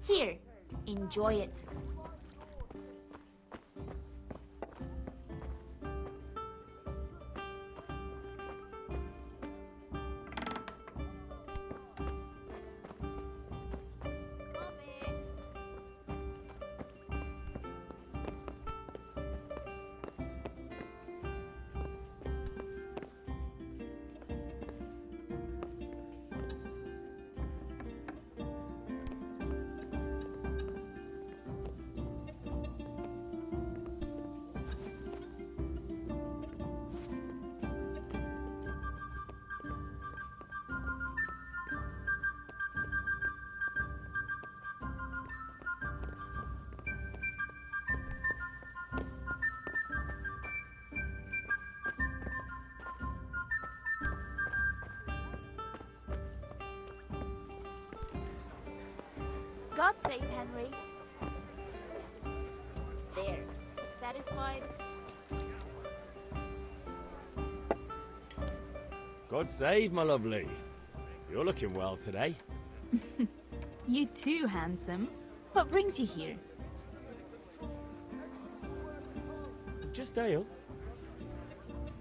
Here, enjoy it. God save Henry. There. Satisfied? God save, my lovely. You're looking well today. You too, handsome. What brings you here? Just ale.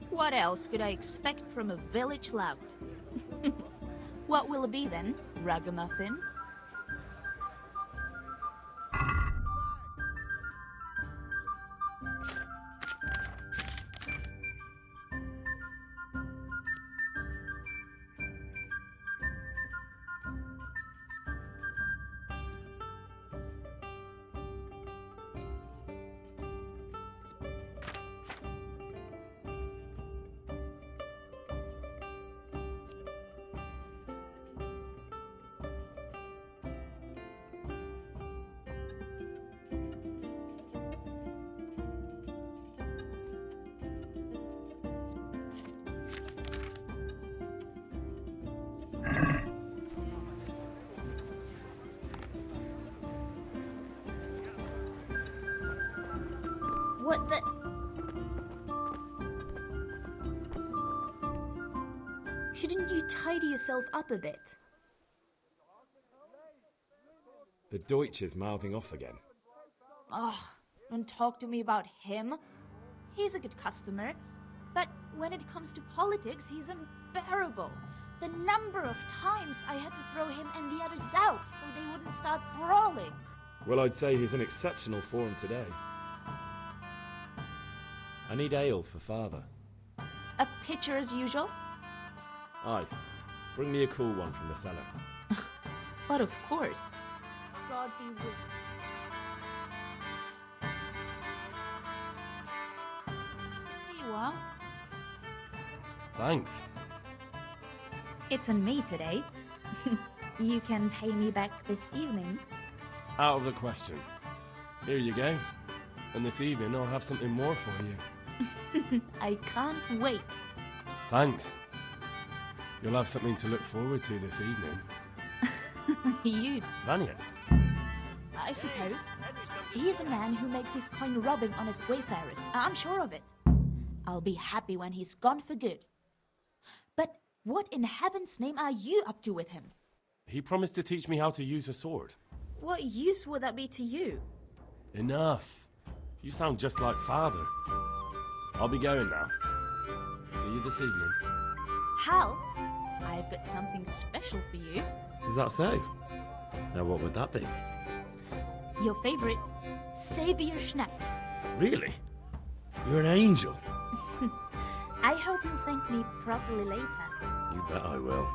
What else could I expect from a village lout? What will it be then, ragamuffin? What the... Shouldn't you tidy yourself up a bit? The Deutsch is mouthing off again. Oh, don't talk to me about him. He's a good customer, but when it comes to politics, he's unbearable. The number of times I had to throw him and the others out so they wouldn't start brawling. Well, I'd say he's in exceptional form today. I need ale for father. A pitcher as usual? Aye. Bring me a cool one from the cellar. But of course. God be with you. Here you are. Thanks. It's on me today. You can pay me back this evening. Out of the question. Here you go. And this evening I'll have something more for you. I can't wait. Thanks. You'll have something to look forward to this evening. You, Vanya. I suppose. He's a man who makes his coin robbing honest wayfarers. I'm sure of it. I'll be happy when he's gone for good. But what in heaven's name are you up to with him? He promised to teach me how to use a sword. What use would that be to you? Enough. You sound just like father. I'll be going now. See you this evening. Hal, I've got something special for you. Is that so? Now what would that be? Your favorite, Savior Schnapps. Really? You're an angel. I hope you'll thank me properly later. You bet I will.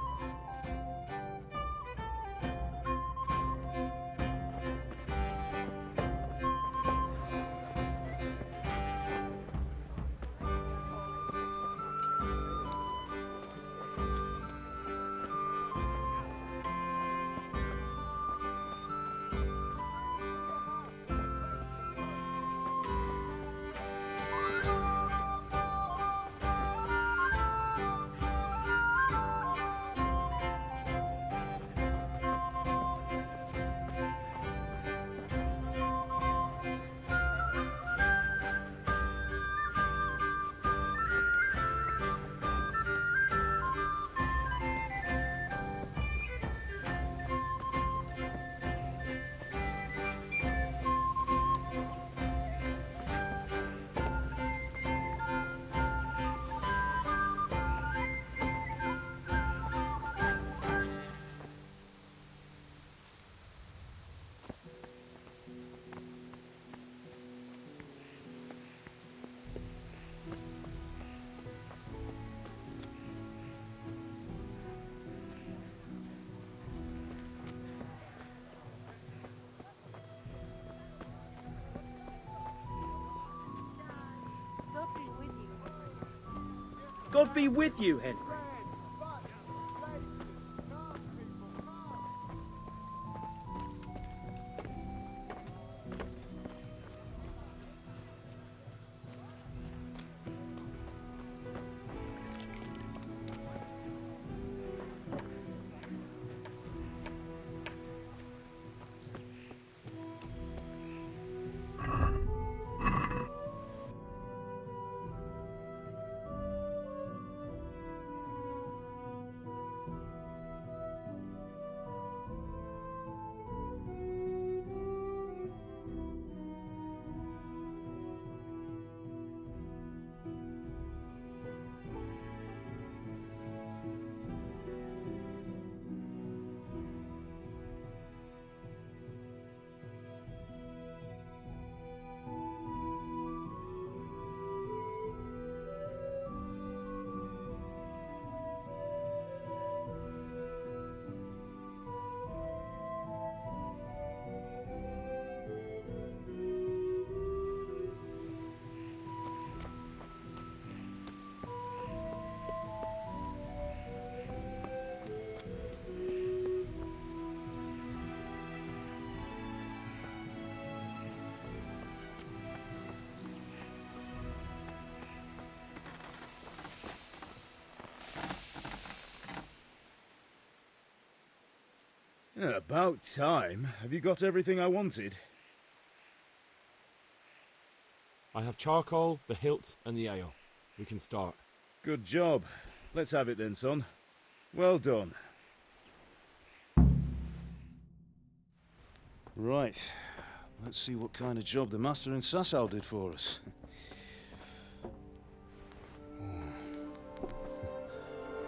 God be with you, Henry. About time. Have you got everything I wanted? I have charcoal, the hilt, and the ale. We can start. Good job. Let's have it then, son. Well done. Right. Let's see what kind of job the master in Sasau did for us.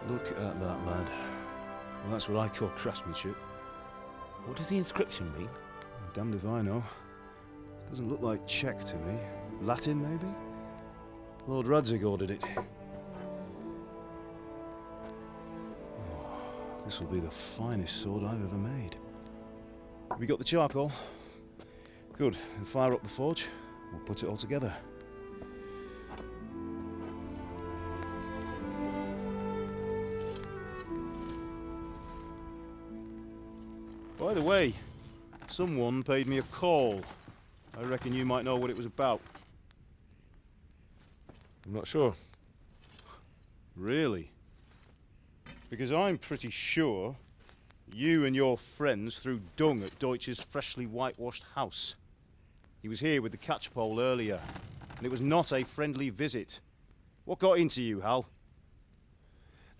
Look at that, lad. Well, that's what I call craftsmanship. What does the inscription mean? Damned if I know. Doesn't look like Czech to me. Latin, maybe? Lord Radzig ordered it. Oh, this will be the finest sword I've ever made. Have you got the charcoal? Good. Then fire up the forge. We'll put it all together. By the way, someone paid me a call. I reckon you might know what it was about. I'm not sure. Really? Because I'm pretty sure you and your friends threw dung at Deutsch's freshly whitewashed house. He was here with the catchpole earlier, and it was not a friendly visit. What got into you, Hal?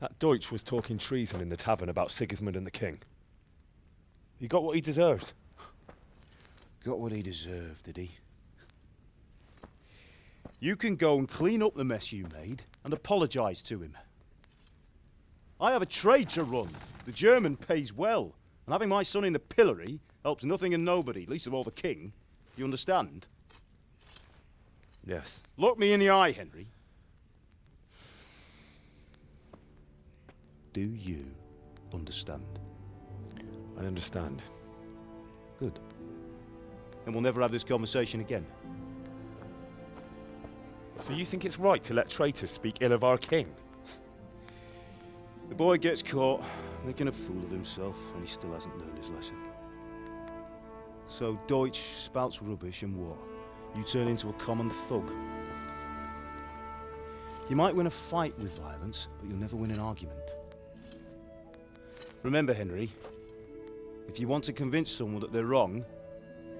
That Deutsch was talking treason in the tavern about Sigismund and the king. He got what he deserved. Got what he deserved, did he? You can go and clean up the mess you made and apologise to him. I have a trade to run. The German pays well, and having my son in the pillory helps nothing and nobody, least of all the king. You understand? Yes. Look me in the eye, Henry. Do you understand? I understand. Good. And we'll never have this conversation again. So you think it's right to let traitors speak ill of our king? The boy gets caught making a fool of himself, and he still hasn't learned his lesson. So Deutsch spouts rubbish, and what? You turn into a common thug. You might win a fight with violence, but you'll never win an argument. Remember, Henry, if you want to convince someone that they're wrong,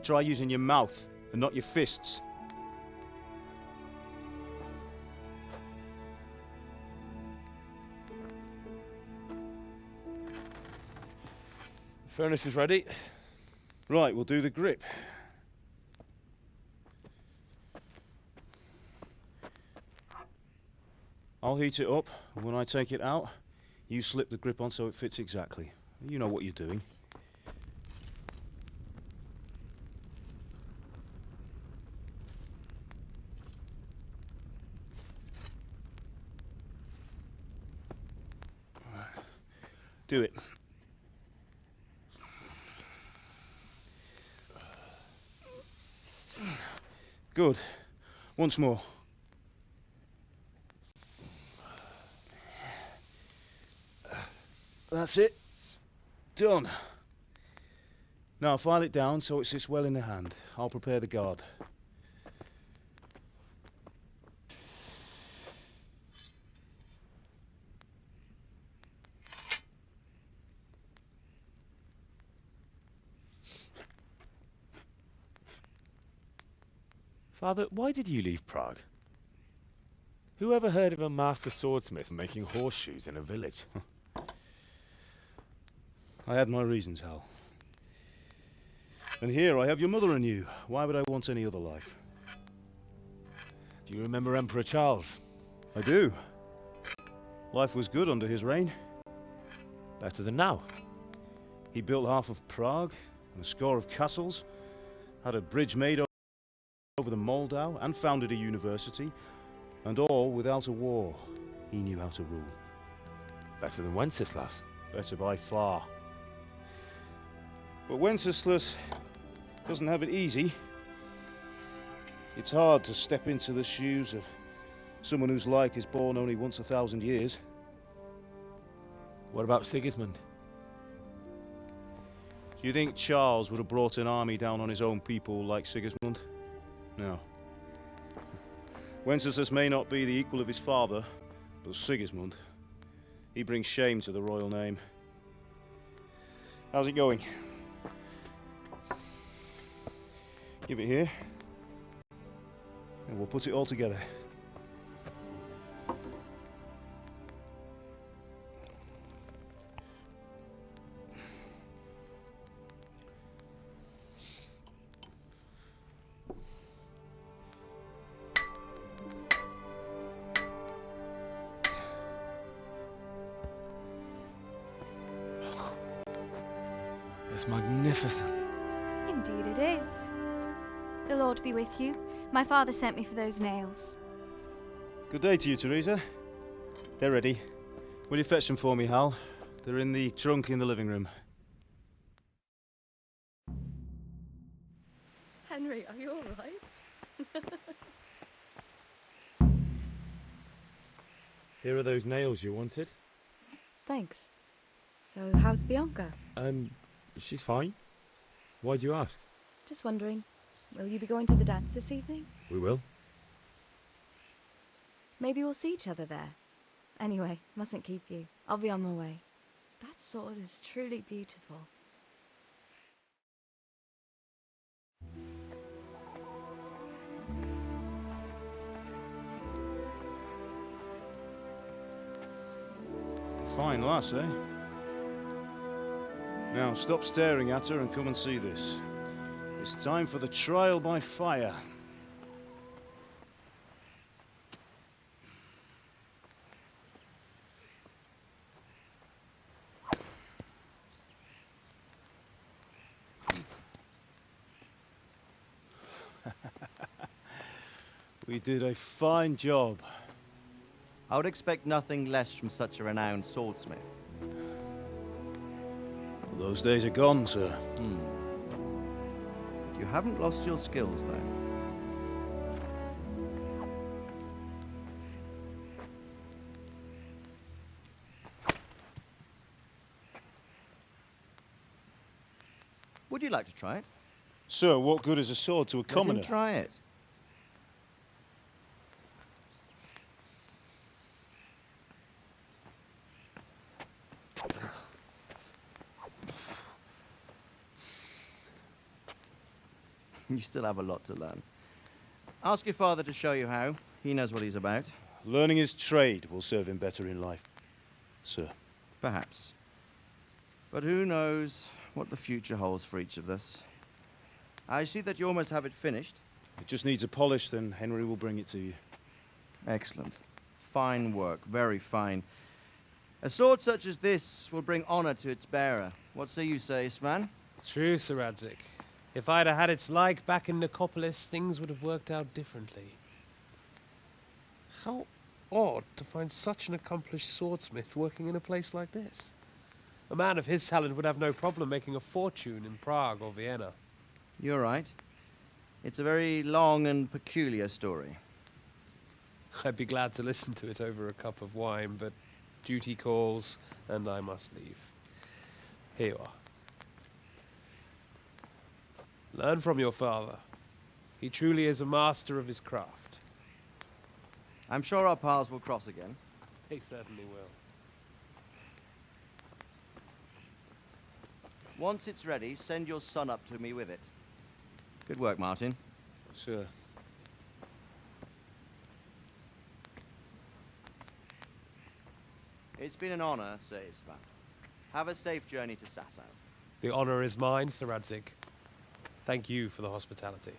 try using your mouth and not your fists. The furnace is ready. Right, we'll do the grip. I'll heat it up, and when I take it out, you slip the grip on so it fits exactly. You know what you're doing. Do it. Good. Once more. That's it. Done. Now file it down so it sits well in the hand. I'll prepare the guard. Father, why did you leave Prague? Who ever heard of a master swordsmith making horseshoes in a village? I had my reasons, Hal. And here I have your mother and you. Why would I want any other life? Do you remember Emperor Charles? I do. Life was good under his reign. Better than now. He built half of Prague and a score of castles, had a bridge made over the Moldau, and founded a university, and all without a war. He knew how to rule. Better than Wenceslas. Better by far. But Wenceslas doesn't have it easy. It's hard to step into the shoes of someone whose like is born only once 1,000 years. What about Sigismund? Do you think Charles would have brought an army down on his own people like Sigismund? No. Wenceslas may not be the equal of his father, but Sigismund, he brings shame to the royal name. How's it going? Give it here, and we'll put it all together. It's magnificent. Indeed it is. The Lord be with you. My father sent me for those nails. Good day to you, Teresa. They're ready. Will you fetch them for me, Hal? They're in the trunk in the living room. Henry, are you all right? Here are those nails you wanted. Thanks. So, how's Bianca? She's fine. Why do you ask? Just wondering, will you be going to the dance this evening? We will. Maybe we'll see each other there. Anyway, mustn't keep you. I'll be on my way. That sword is truly beautiful. Fine lass, eh? Now, stop staring at her and come and see this. It's time for the trial by fire. We did a fine job. I would expect nothing less from such a renowned swordsmith. Well, those days are gone, sir. You haven't lost your skills, though. Would you like to try it? Sir, what good is a sword to a commoner? Let him try it. You still have a lot to learn. Ask your father to show you how. He knows what he's about. Learning his trade will serve him better in life, sir. Perhaps. But who knows what the future holds for each of us. I see that you almost have it finished. It just needs a polish, then Henry will bring it to you. Excellent. Fine work, very fine. A sword such as this will bring honor to its bearer. What say you, Svan? True, Sir Radzik. If I'd have had its like back in Nicopolis, things would have worked out differently. How odd to find such an accomplished swordsmith working in a place like this. A man of his talent would have no problem making a fortune in Prague or Vienna. You're right. It's a very long and peculiar story. I'd be glad to listen to it over a cup of wine, but duty calls, and I must leave. Here you are. Learn from your father. He truly is a master of his craft. I'm sure our paths will cross again. He certainly will. Once it's ready, send your son up to me with it. Good work, Martin. Sir. It's been an honor, Sir Ispan. Have a safe journey to Sasau. The honor is mine, Sir Radzig. Thank you for the hospitality.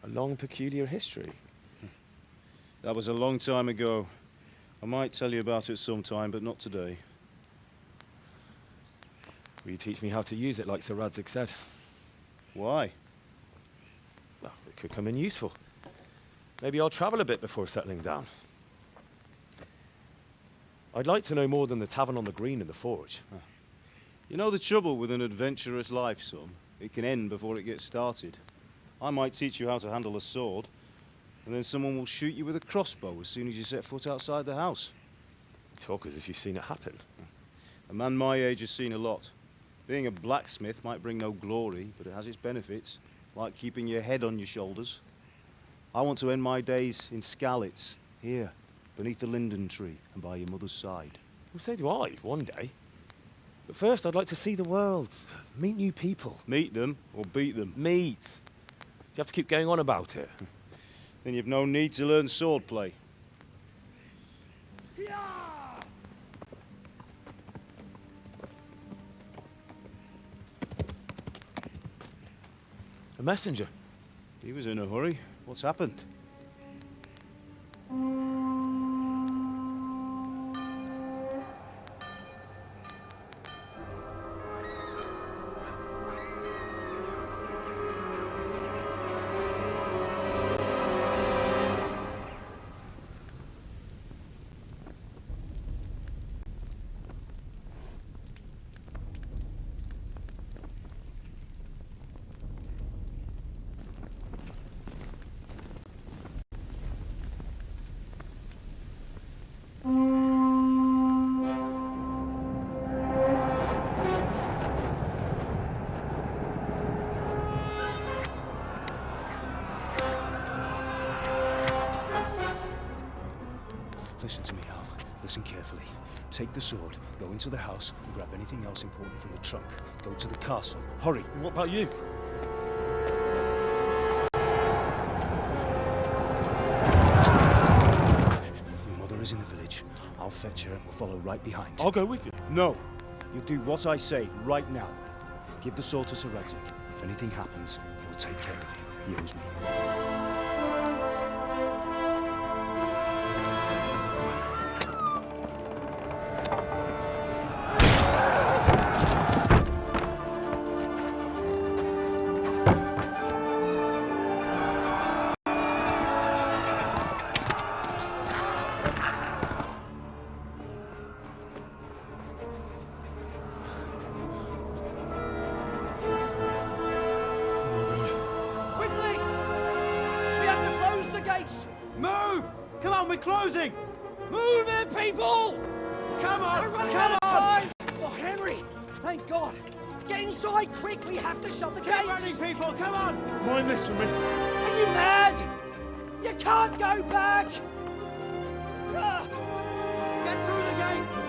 A long, peculiar history. That was a long time ago. I might tell you about it sometime, but not today. Will you teach me how to use it like Sir Radzig said? Why? Well, it could come in useful. Maybe I'll travel a bit before settling down. I'd like to know more than the tavern on the green and the forge. You know the trouble with an adventurous life, son? It can end before it gets started. I might teach you how to handle a sword, and then someone will shoot you with a crossbow as soon as you set foot outside the house. You talk as if you've seen it happen. A man my age has seen a lot. Being a blacksmith might bring no glory, but it has its benefits, like keeping your head on your shoulders. I want to end my days in Skalitz, here, beneath the linden tree and by your mother's side. Well, so do I, one day. But first, I'd like to see the world, meet new people. Meet them or beat them. Meet. You have to keep going on about it. Then you've no need to learn swordplay. A messenger. He was in a hurry. What's happened? Listen to me, Al. Listen carefully. Take the sword, go into the house, and grab anything else important from the trunk. Go to the castle. Hurry! What about you? Your mother is in the village. I'll fetch her and we'll follow right behind. I'll go with you. No! You'll do what I say right now. Give the sword to Sir Radzig. If anything happens, he'll take care of you. He owes me. Move! Come on, we're closing! Move it, people! Come on! We're running Come out of on! time! Oh, Henry! Thank God! Get inside, quick! We have to shut the Get gates! running, people! Come on! Mind this for me. Are you mad? You can't go back! Ah! Get through the gates!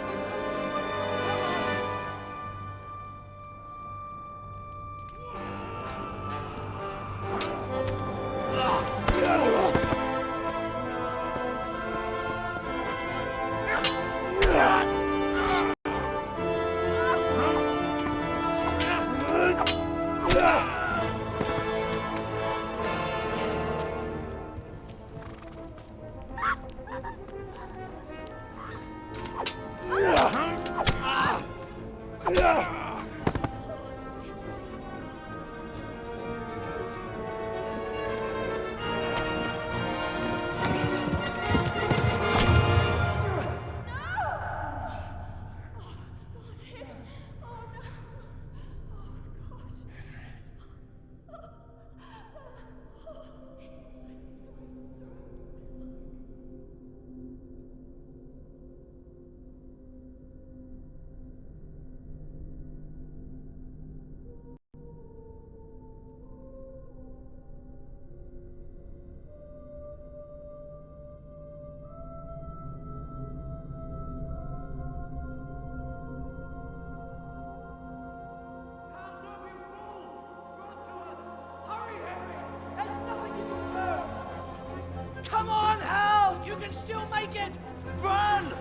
Run!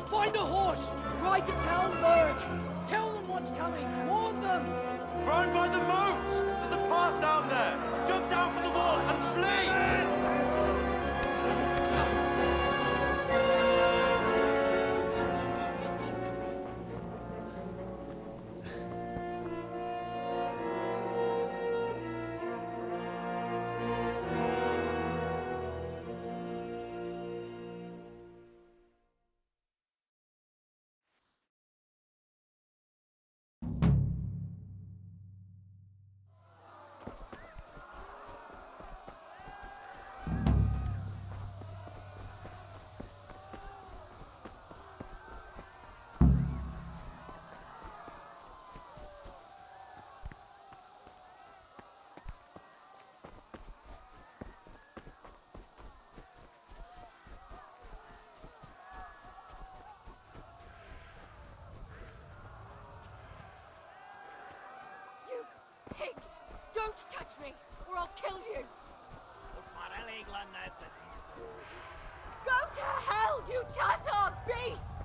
Find a horse! Ride to town, Lurk! Tell them what's coming! Warn them! Run by the moat! There's a path down there! Jump down from the wall and flee! Pigs! Don't touch me, or I'll kill you! Go to hell, you Tatar beast!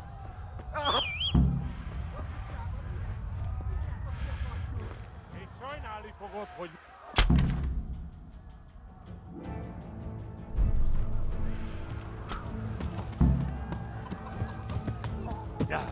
Yeah.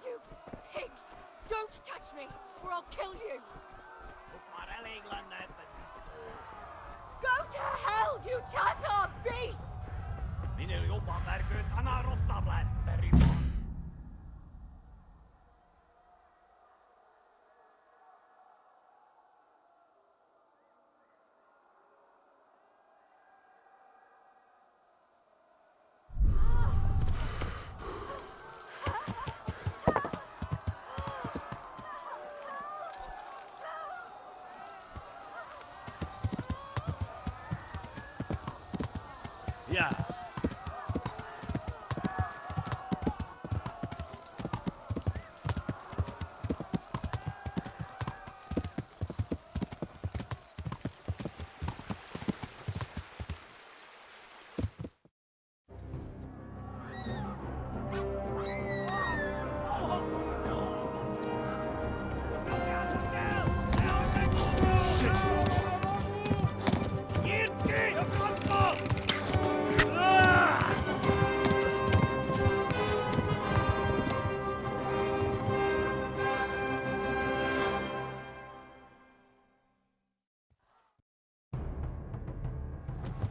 You pigs! Don't touch me, or I'll kill you! Go to hell, you Tatar beast! Yeah.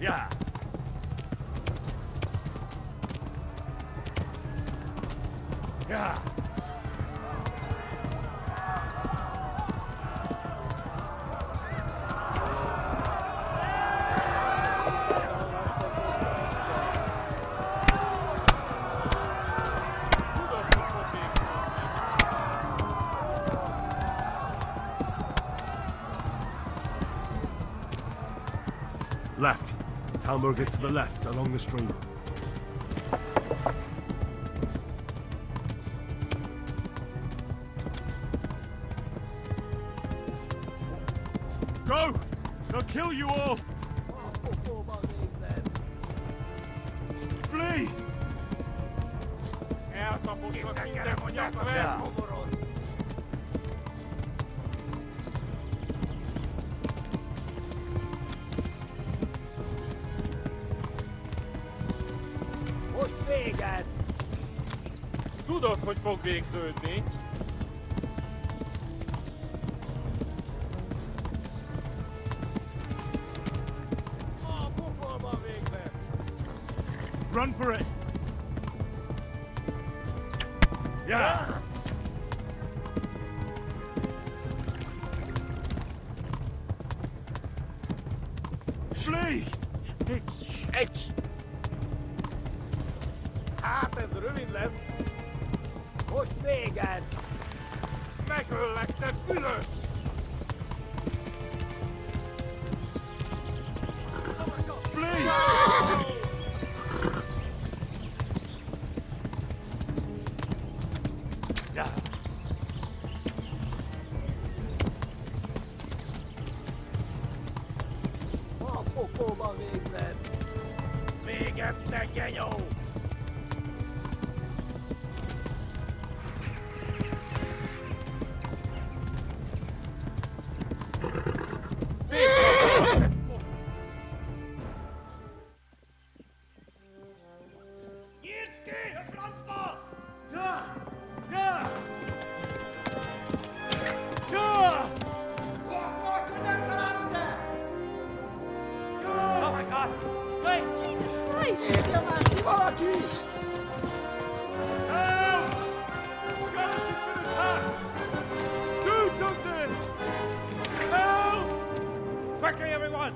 Yeah. Yeah. Left. Talmberg is to the left, along the stream. Go! They'll kill you all! Flee! Yeah. Tudod, hogy fog végződni. Run for it! Yeah! Flee! X! Hatas ruinless! Horseback! Metal like the pillars! Flee! Yeah! Quickly, everyone!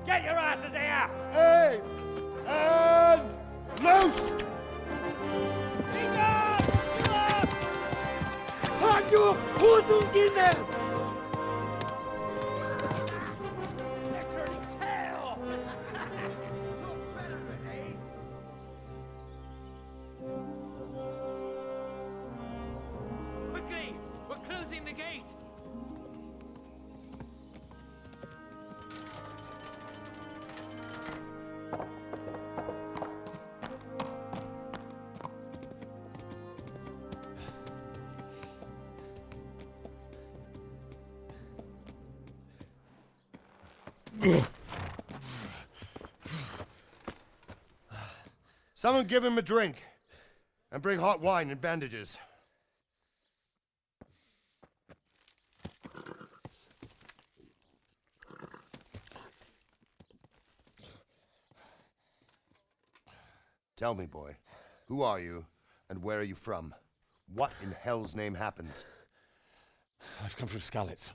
Get your asses here! Hey! And loose! They're turning tail! Quickly! We're closing the gate! Someone give him a drink. And bring hot wine and bandages. Tell me, boy, who are you and where are you from? What in hell's name happened? I've come from Skalitz.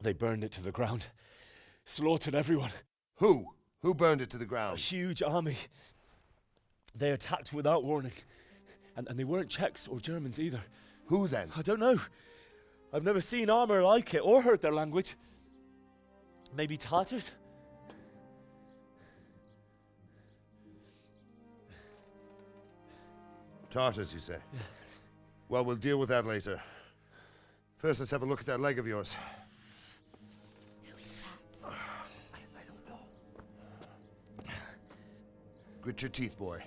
They burned it to the ground. Slaughtered everyone. Who? Who burned it to the A ground? huge army. They attacked without warning. And they weren't Czechs or Germans either. Who then? I don't know. I've never seen armor like it or heard their language. Maybe Tatars? Tartars, you say? Yeah. Well, we'll deal with that later. First, let's have a look at that leg of yours. I don't know. Grit your teeth, boy.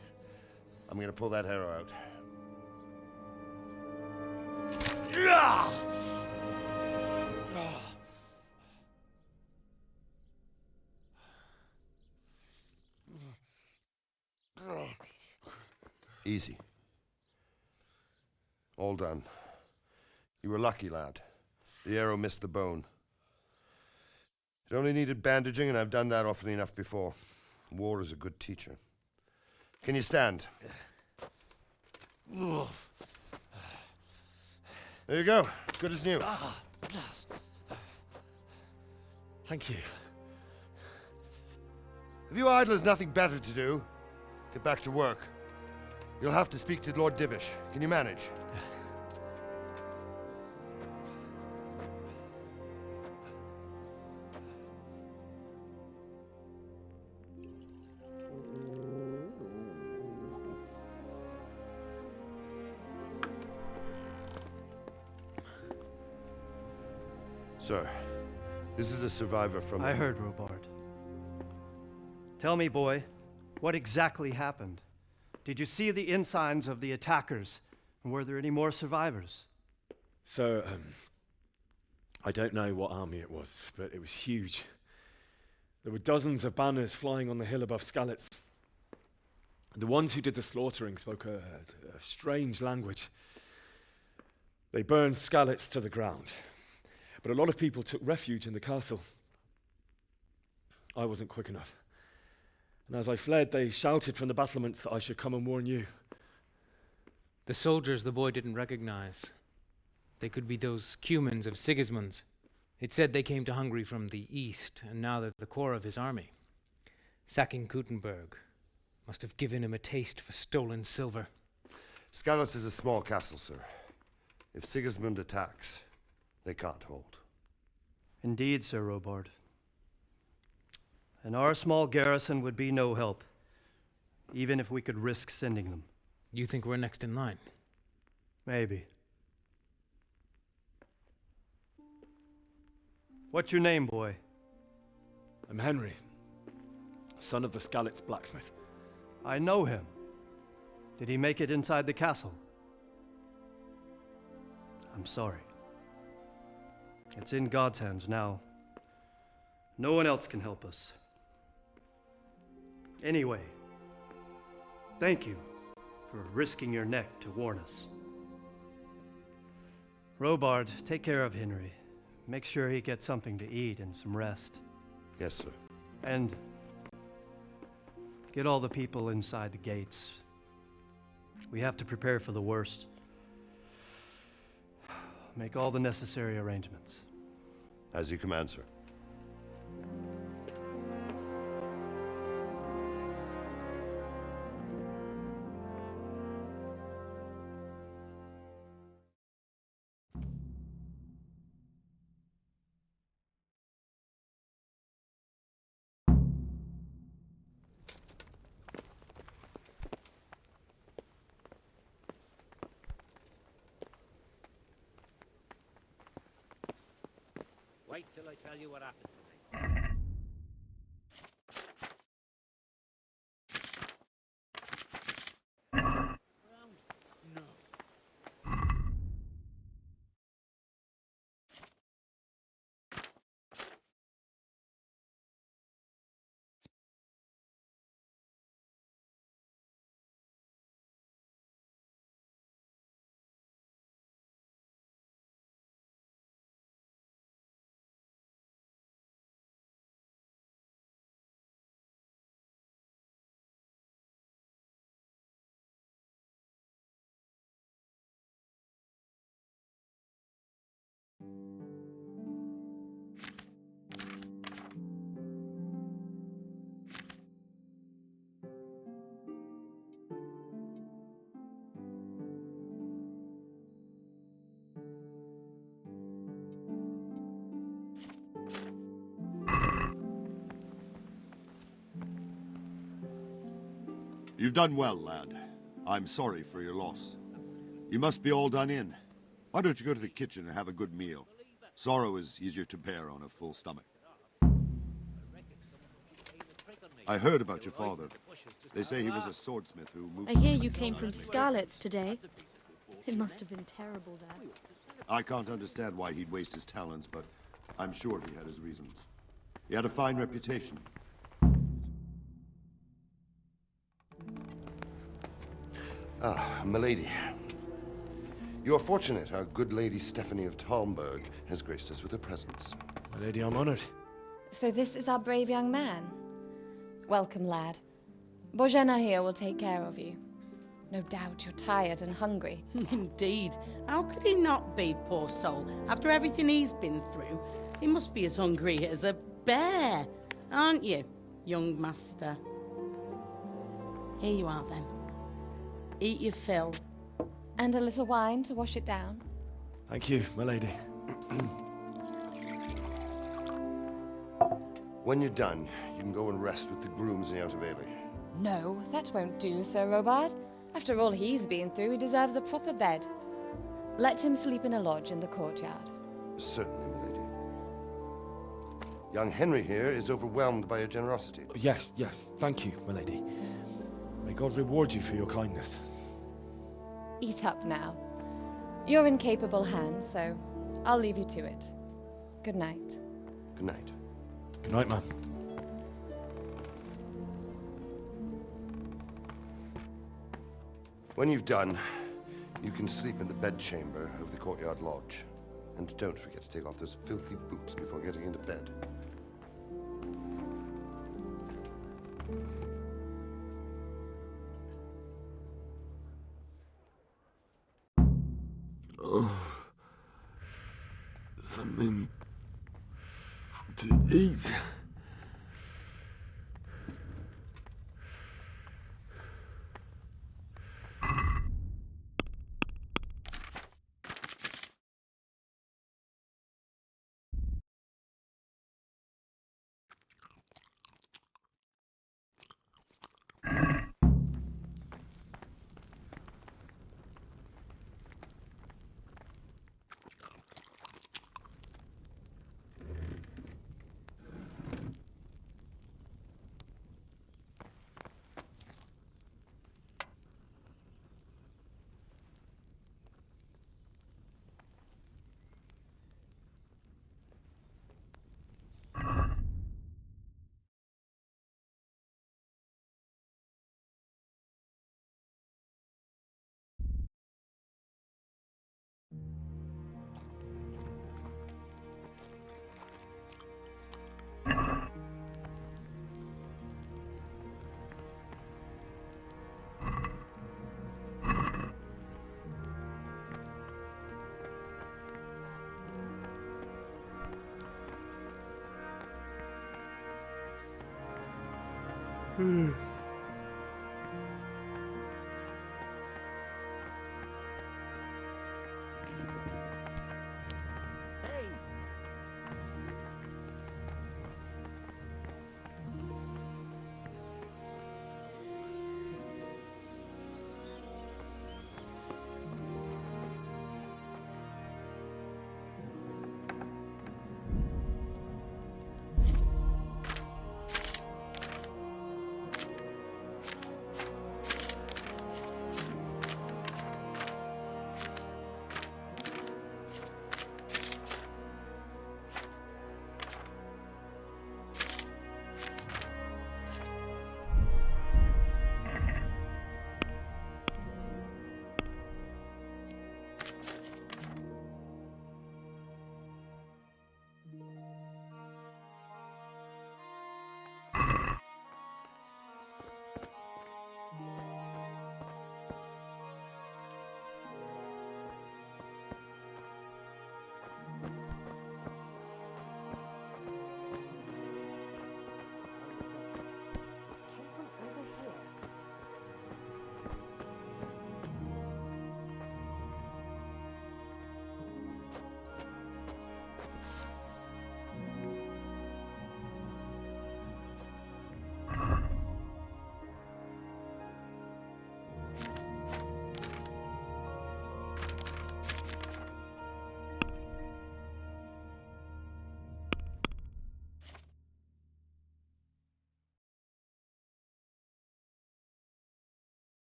I'm gonna pull that arrow out. Easy. All done. You were lucky, lad. The arrow missed the bone. It only needed bandaging, and I've done that often enough before. War is a good teacher. Can you stand? There you go. Good as new. Thank you. If you idlers nothing better to do, get back to work. You'll have to speak to Lord Divish. Can you manage? Sir, this is a survivor from... I heard, Robard. Tell me, boy, what exactly happened? Did you see the ensigns of the attackers? And were there any more survivors? So, I don't know what army it was, but it was huge. There were dozens of banners flying on the hill above Skalitz. The ones who did the slaughtering spoke a strange language. They burned Skalitz to the ground, but a lot of people took refuge in the castle. I wasn't quick enough. And as I fled, they shouted from the battlements that I should come and warn you. The soldiers the boy didn't recognize. They could be those Cumans of Sigismund's. It said they came to Hungary from the east, and now they're the core of his army. Sacking Kuttenberg must have given him a taste for stolen silver. Skalitz is a small castle, sir. If Sigismund attacks, they can't hold. Indeed, Sir Robard. And our small garrison would be no help, even if we could risk sending them. You think we're next in line? Maybe. What's your name, boy? I'm Henry, son of the Skalitz blacksmith. I know him. Did he make it inside the castle? I'm sorry. It's in God's hands now. No one else can help us. Anyway, thank you for risking your neck to warn us. Robard, take care of Henry. Make sure he gets something to eat and some rest. Yes, sir. And get all the people inside the gates. We have to prepare for the worst. Make all the necessary arrangements. As you command, sir. Wait till I tell you what happened to me. No. You've done well, lad. I'm sorry for your loss. You must be all done in. Why don't you go to the kitchen and have a good meal? Sorrow is easier to bear on a full stomach. I heard about your father. They say he was a swordsmith who moved... I hear you came from Skalitz today. It must have been terrible there. I can't understand why he'd waste his talents, but I'm sure he had his reasons. He had a fine reputation. Ah, milady. You are fortunate our good lady Stephanie of Talmberg has graced us with her presence. My lady, I'm honored. So this is our brave young man. Welcome, lad. Bozhena here will take care of you. No doubt you're tired and hungry. Indeed. How could he not be, poor soul? After everything he's been through, he must be as hungry as a bear, aren't you, young master? Here you are, then. Eat your fill. And a little wine to wash it down. Thank you, my lady. When you're done, you can go and rest with the grooms in the Outer Bailey. No, that won't do, Sir Robard. After all he's been through, he deserves a proper bed. Let him sleep in a lodge in the courtyard. Certainly, milady. Young Henry here is overwhelmed by your generosity. Yes, yes. Thank you, my lady. May God reward you for your kindness. Eat up now. You're in capable hands, so I'll leave you to it. Good night. Good night. Good night, ma'am. When you've done, you can sleep in the bedchamber of the courtyard lodge. And don't forget to take off those filthy boots before getting into bed. to eat.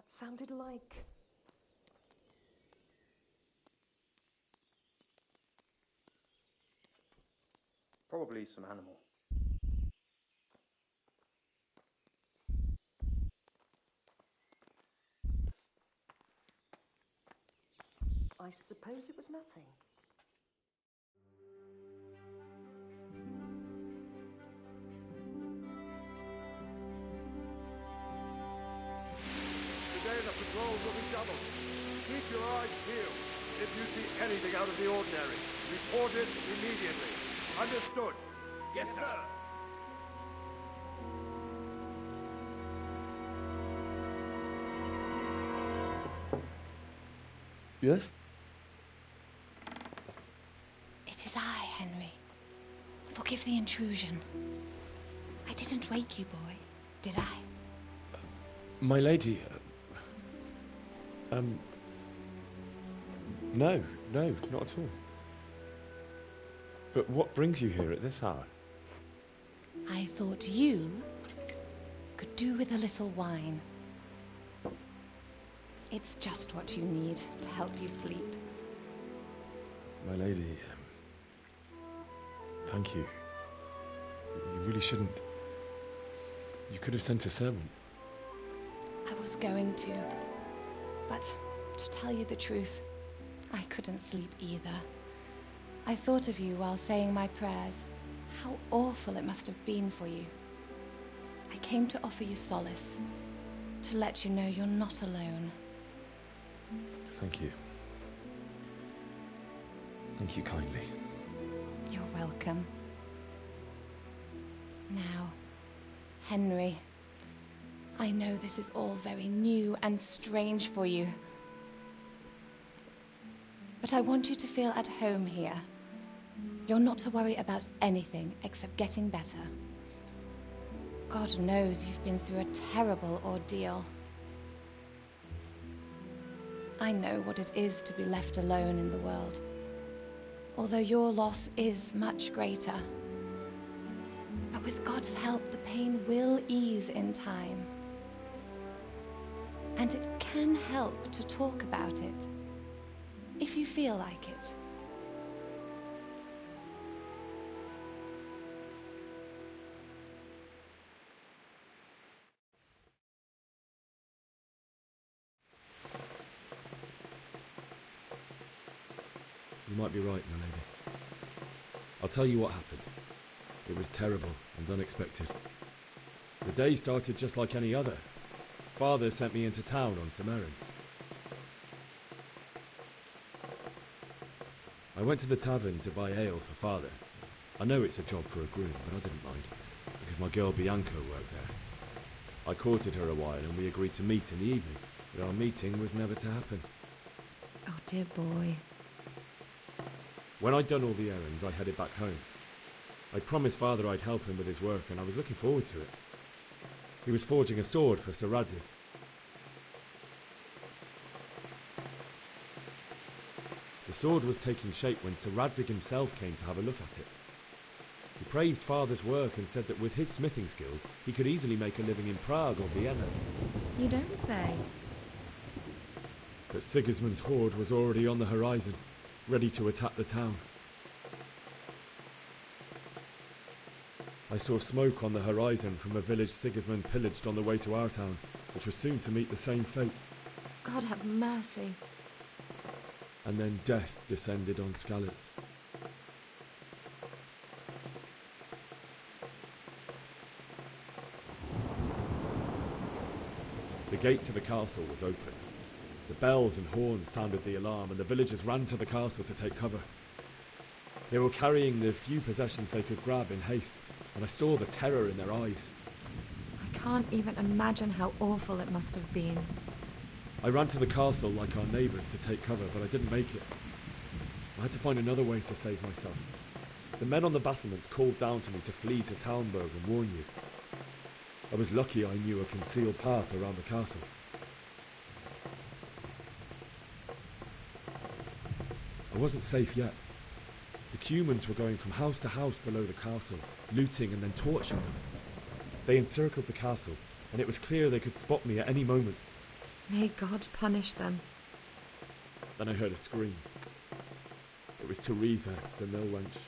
sounded like... Probably some animal. I suppose it was nothing. Today the patrols will be doubled. Keep your eyes peeled. If you see anything out of the ordinary, report it immediately. Understood? Yes, sir. Yes? It is I, Henry. Forgive the intrusion. I didn't wake you, boy, did I? My lady, no, not at all. But what brings you here at this hour? I thought you could do with a little wine. It's just what you need to help you sleep. My lady, thank you. You really shouldn't. You could have sent a servant. I was going to, but to tell you the truth, I couldn't sleep either. I thought of you while saying my prayers. How awful it must have been for you. I came to offer you solace, to let you know you're not alone. Thank you. Thank you kindly. You're welcome. Now, Henry, I know this is all very new and strange for you. But I want you to feel at home here. You're not to worry about anything except getting better. God knows you've been through a terrible ordeal. I know what it is to be left alone in the world, although your loss is much greater. But with God's help, the pain will ease in time. And it can help to talk about it, if you feel like it. You might be right, my lady. I'll tell you what happened. It was terrible and unexpected. The day started just like any other. Father sent me into town on some errands. I went to the tavern to buy ale for Father. I know it's a job for a groom, but I didn't mind, because my girl Bianca worked there. I courted her a while and we agreed to meet in the evening, but our meeting was never to happen. Oh, dear boy. When I'd done all the errands, I headed back home. I promised Father I'd help him with his work, and I was looking forward to it. He was forging a sword for Sir Radzig. The sword was taking shape when Sir Radzig himself came to have a look at it. He praised Father's work and said that with his smithing skills, he could easily make a living in Prague or Vienna. You don't say. But Sigismund's horde was already on the horizon, ready to attack the town. I saw smoke on the horizon from a village Sigismund pillaged on the way to our town, which was soon to meet the same fate. God have mercy. And then death descended on Skalitz. The gate to the castle was open. The bells and horns sounded the alarm, and the villagers ran to the castle to take cover. They were carrying the few possessions they could grab in haste, and I saw the terror in their eyes. I can't even imagine how awful it must have been. I ran to the castle like our neighbours to take cover, but I didn't make it. I had to find another way to save myself. The men on the battlements called down to me to flee to Talmberg and warn you. I was lucky I knew a concealed path around the castle. I wasn't safe yet. The Cumans were going from house to house below the castle, looting and then torching them. They encircled the castle, and it was clear they could spot me at any moment. May God punish them. Then I heard a scream. It was Teresa, the mill wench.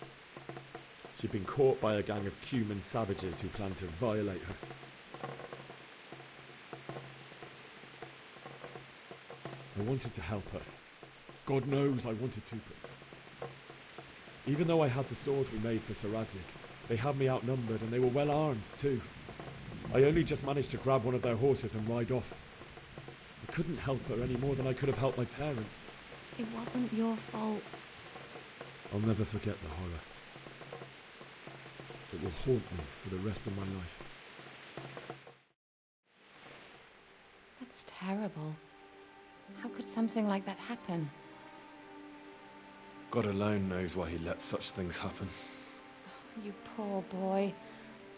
She'd been caught by a gang of Cuman savages who planned to violate her. I wanted to help her. God knows I wanted to, but even though I had the sword we made for Sir Radzig, they had me outnumbered and they were well armed too. I only just managed to grab one of their horses and ride off. I couldn't help her any more than I could have helped my parents. It wasn't your fault. I'll never forget the horror. It will haunt me for the rest of my life. That's terrible. How could something like that happen? God alone knows why he lets such things happen. You poor boy.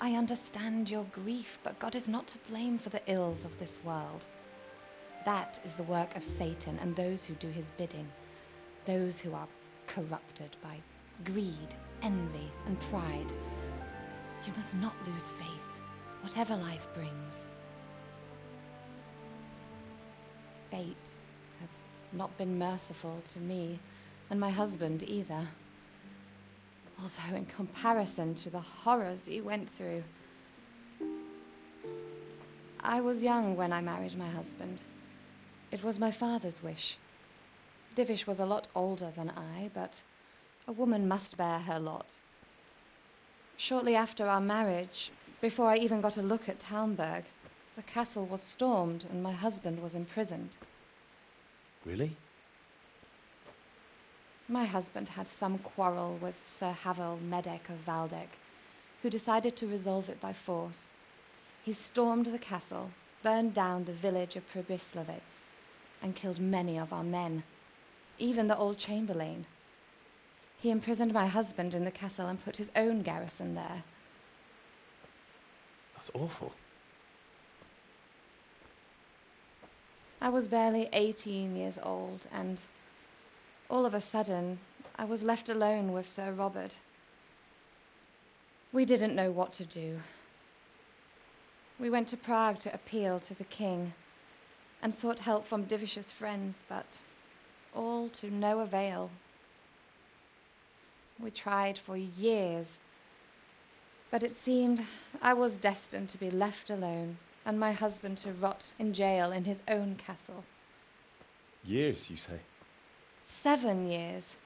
I understand your grief, but God is not to blame for the ills of this world. That is the work of Satan and those who do his bidding. Those who are corrupted by greed, envy, and pride. You must not lose faith, whatever life brings. Fate has not been merciful to me, and my husband either. Although in comparison to the horrors he went through. I was young when I married my husband. It was my father's wish. Divish was a lot older than I, but a woman must bear her lot. Shortly after our marriage, before I even got a look at Talmberg, the castle was stormed and my husband was imprisoned. Really? My husband had some quarrel with Sir Havel Medek of Valdek, who decided to resolve it by force. He stormed the castle, burned down the village of Pribyslavitz, and killed many of our men, even the old chamberlain. He imprisoned my husband in the castle and put his own garrison there. That's awful. I was barely 18 years old, and all of a sudden, I was left alone with Sir Robert. We didn't know what to do. We went to Prague to appeal to the king and sought help from Divish's friends, but all to no avail. We tried for years, but it seemed I was destined to be left alone and my husband to rot in jail in his own castle. Years, you say? 7 years.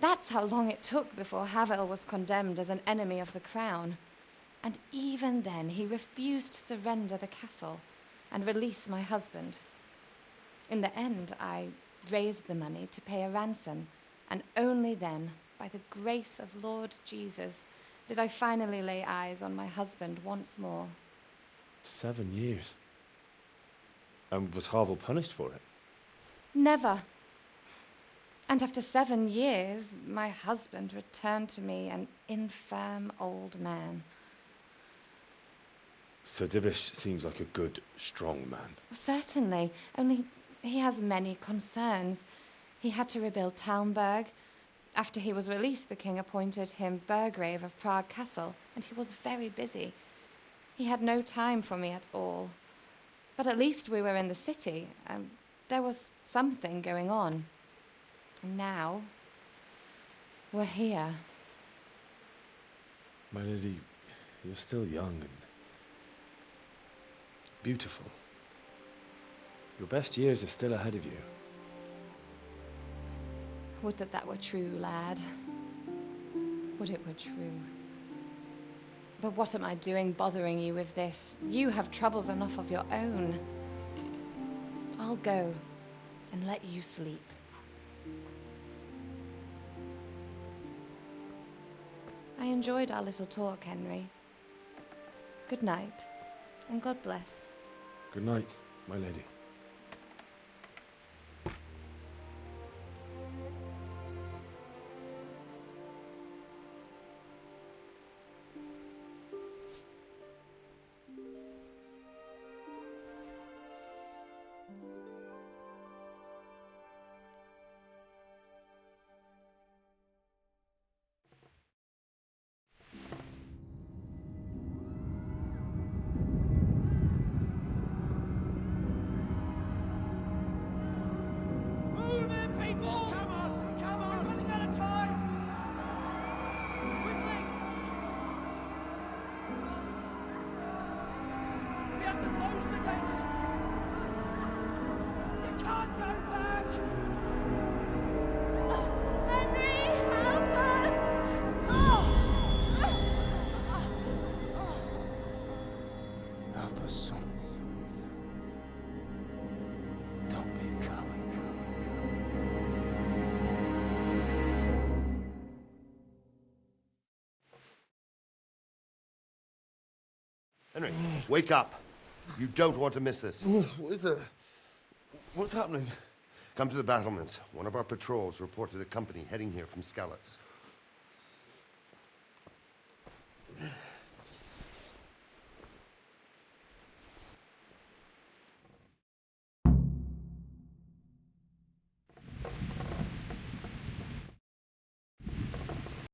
That's how long it took before Havel was condemned as an enemy of the crown. And even then, he refused to surrender the castle and release my husband. In the end, I raised the money to pay a ransom, and only then, by the grace of Lord Jesus, did I finally lay eyes on my husband once more. 7 years? And was Havel punished for it? Never. And after 7 years, my husband returned to me an infirm old man. Sir Divish seems like a good, strong man. Certainly, only he has many concerns. He had to rebuild Talmberg. After he was released, the king appointed him Burgrave of Prague Castle, and he was very busy. He had no time for me at all. But at least we were in the city, and there was something going on. And now, we're here. My lady, you're still young and beautiful. Your best years are still ahead of you. Would that that were true, lad. Would it were true. But what am I doing bothering you with this? You have troubles enough of your own. I'll go and let you sleep. I enjoyed our little talk, Henry. Good night, and God bless. Good night, my lady. Henry, wake up. You don't want to miss this. What is it? What's happening? Come to the battlements. One of our patrols reported a company heading here from Skalitz.